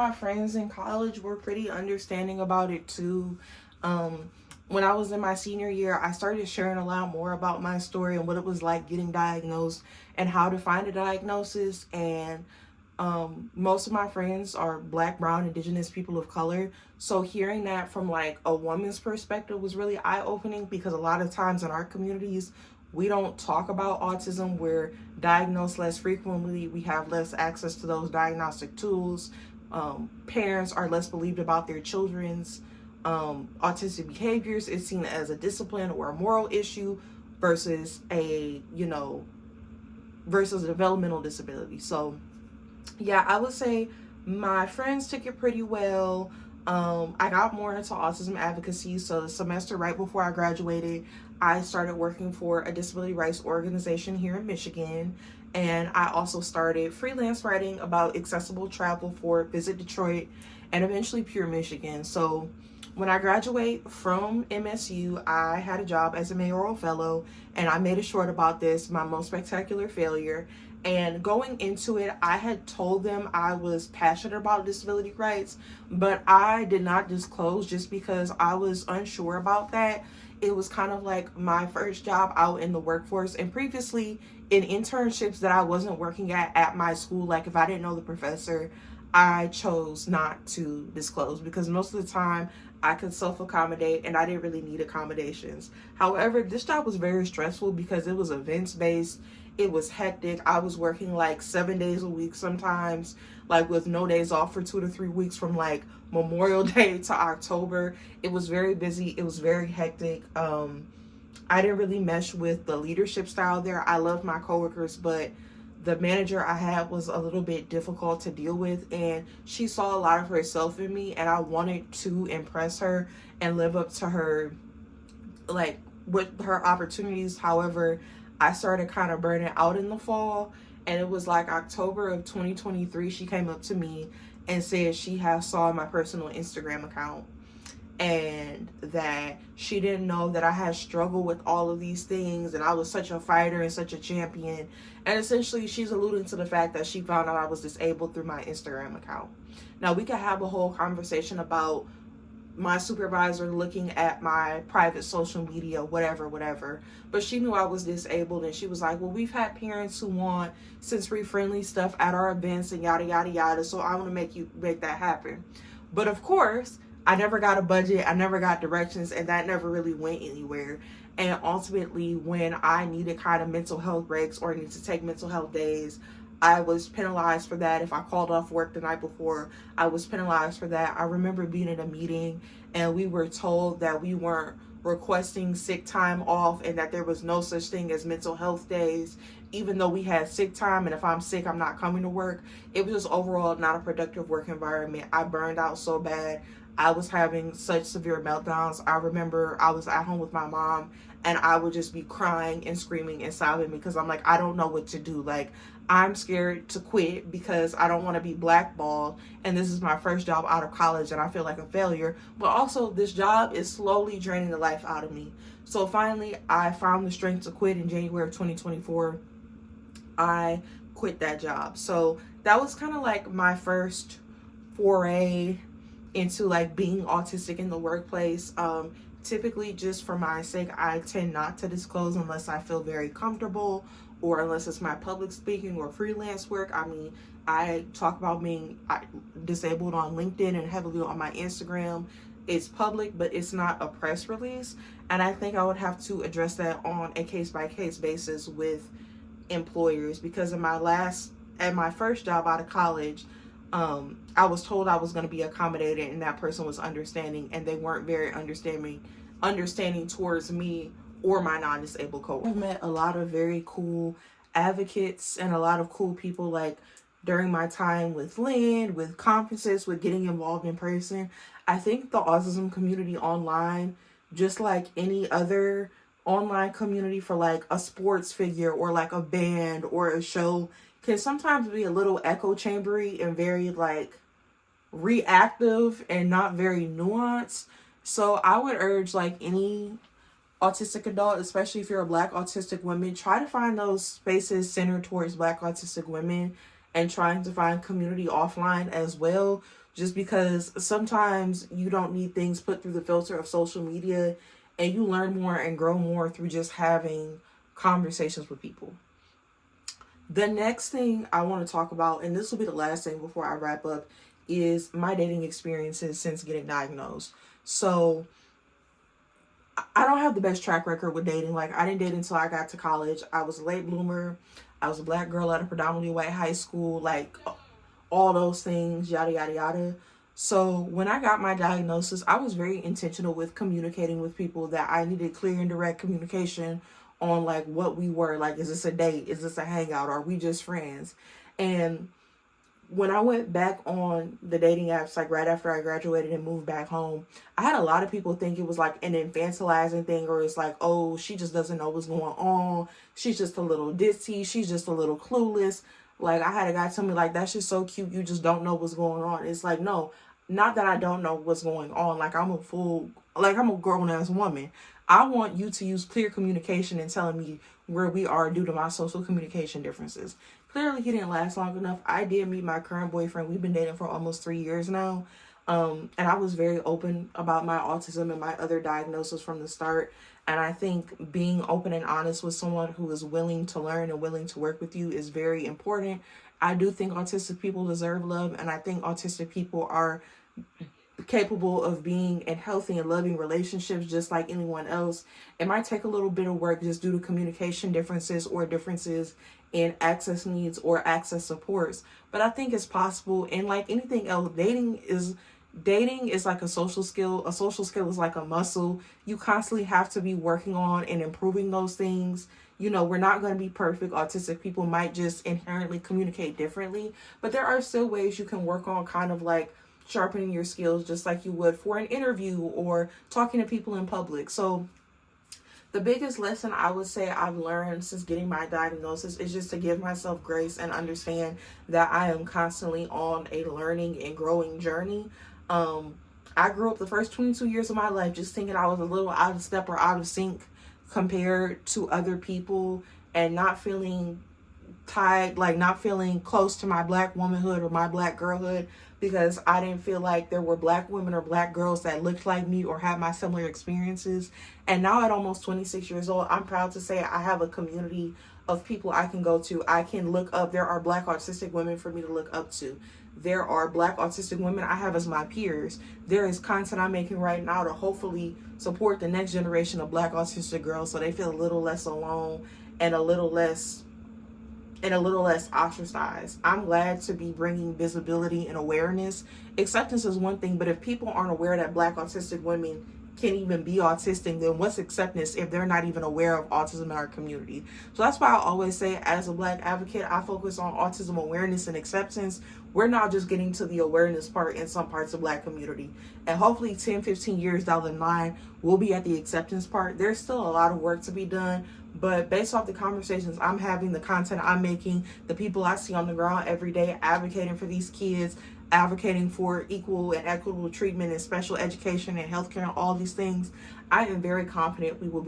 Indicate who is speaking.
Speaker 1: my friends in college were pretty understanding about it too. When I was in my senior year, I started sharing a lot more about my story and what it was like getting diagnosed and how to find a diagnosis. And most of my friends are Black, brown, indigenous people of color. So hearing that from like a woman's perspective was really eye-opening, because a lot of times in our communities, we don't talk about autism. We're diagnosed less frequently. We have less access to those diagnostic tools. Parents are less believed about their children's autistic behaviors. It's seen as a discipline or a moral issue versus a developmental disability. So yeah, I would say my friends took it pretty well. I got more into autism advocacy. So the semester right before I graduated, I started working for a disability rights organization here in Michigan. And I also started freelance writing about accessible travel for Visit Detroit and eventually Pure Michigan. So when I graduate from MSU, I had a job as a mayoral fellow, and I made a short about this, my most spectacular failure. And going into it, I had told them I was passionate about disability rights, but I did not disclose just because I was unsure about that. It was kind of like my first job out in the workforce, and previously in internships that I wasn't working at my school, like if I didn't know the professor, I chose not to disclose because most of the time I could self-accommodate and I didn't really need accommodations. However, this job was very stressful because it was events-based. It was hectic. I was working like 7 days a week sometimes, like with no days off for 2 to 3 weeks from like Memorial Day to October. It was very busy. It was very hectic. I didn't really mesh with the leadership style there. I loved my coworkers, but the manager I had was a little bit difficult to deal with, and she saw a lot of herself in me, and I wanted to impress her and live up to her, like, with her opportunities. However, I started kind of burning out in the fall, and it was like October of 2023, she came up to me and said she has saw my personal Instagram account, and that she didn't know that I had struggled with all of these things, and I was such a fighter and such a champion. And essentially she's alluding to the fact that she found out I was disabled through my Instagram account. Now we could have a whole conversation about my supervisor looking at my private social media, whatever, but she knew I was disabled, and she was like, well, we've had parents who want sensory friendly stuff at our events and yada yada yada, so I want to make that happen. But of course I never got a budget, I never got directions, and that never really went anywhere. And ultimately, when I needed kind of mental health breaks or needed to take mental health days, I was penalized for that. If I called off work the night before, I was penalized for that. I remember being in a meeting and we were told that we weren't requesting sick time off and that there was no such thing as mental health days, even though we had sick time, and if I'm sick, I'm not coming to work. It was just overall not a productive work environment. I burned out so bad. I was having such severe meltdowns. I remember I was at home with my mom and I would just be crying and screaming and sobbing because I'm like, I don't know what to do. Like, I'm scared to quit because I don't want to be blackballed, and this is my first job out of college and I feel like a failure. But also this job is slowly draining the life out of me. So finally I found the strength to quit in January of 2024. I quit that job. So that was kind of like my first foray into like being autistic in the workplace. Typically, just for my sake, I tend not to disclose unless I feel very comfortable or unless it's my public speaking or freelance work. I mean, I talk about being disabled on LinkedIn and heavily on my Instagram. It's public, but it's not a press release. And I think I would have to address that on a case-by-case basis with employers, because at my first job out of college, I was told I was going to be accommodated and that person was understanding, and they weren't very understanding towards me or my non-disabled coworkers. I've met a lot of very cool advocates and a lot of cool people, like during my time with Lynn, with conferences, with getting involved in person. I think the autism community online, just like any other online community for like a sports figure or like a band or a show, can sometimes be a little echo chambery and very like reactive and not very nuanced. So I would urge like any autistic adult, especially if you're a Black autistic woman, try to find those spaces centered towards Black autistic women and trying to find community offline as well just because sometimes you don't need things put through the filter of social media, and you learn more and grow more through just having conversations with people. The next thing I want to talk about, and this will be the last thing before I wrap up, is my dating experiences since getting diagnosed. So I don't have the best track record with dating. Like, I didn't date until I got to college. I was a late bloomer. I was a black girl at a predominantly white high school. Like, all those things, yada, yada, yada. So when I got my diagnosis, I was very intentional with communicating with people that I needed clear and direct communication on, like, what we were. Like, is this a date? Is this a hangout? Are we just friends? And when I went back on the dating apps, like right after I graduated and moved back home, I had a lot of people think it was like an infantilizing thing, or it's like, oh, she just doesn't know what's going on. She's just a little ditzy. She's just a little clueless. Like, I had a guy tell me, like, that's just so cute. You just don't know what's going on. It's like, no, not that I don't know what's going on. Like, I'm a grown ass woman. I want you to use clear communication and telling me where we are due to my social communication differences. Clearly, he didn't last long enough. I did meet my current boyfriend. We've been dating for almost 3 years now. And I was very open about my autism and my other diagnosis from the start. And I think being open and honest with someone who is willing to learn and willing to work with you is very important. I do think autistic people deserve love, and I think autistic people are capable of being in healthy and loving relationships just like anyone else. It might take a little bit of work just due to communication differences or differences in access needs or access supports, but I think it's possible. And like anything else, dating is like a social skill. A social skill is like a muscle. You constantly have to be working on and improving those things. You know, we're not going to be perfect. Autistic people might just inherently communicate differently, but there are still ways you can work on kind of like sharpening your skills just like you would for an interview or talking to people in public. So the biggest lesson I would say I've learned since getting my diagnosis is just to give myself grace and understand that I am constantly on a learning and growing journey. I grew up the first 22 years of my life just thinking I was a little out of step or out of sync compared to other people, and not feeling tied, like not feeling close to my black womanhood or my black girlhood, because I didn't feel like there were black women or black girls that looked like me or had my similar experiences. And now at almost 26 years old, I'm proud to say I have a community of people I can go to. I can look up. There are black autistic women for me to look up to. There are black autistic women I have as my peers. There is content I'm making right now to hopefully support the next generation of black autistic girls so they feel a little less alone and a little less ostracized. I'm glad to be bringing visibility and awareness. Acceptance is one thing, but if people aren't aware that black autistic women can even be autistic, then what's acceptance if they're not even aware of autism in our community? So that's why I always say, as a black advocate, I focus on autism awareness and acceptance. We're not just getting to the awareness part in some parts of black community. And hopefully 10, 15 years down the line, we'll be at the acceptance part. There's still a lot of work to be done, but based off the conversations I'm having, the content I'm making, the people I see on the ground every day advocating for these kids, advocating for equal and equitable treatment and special education and healthcare and all these things, I am very confident we will be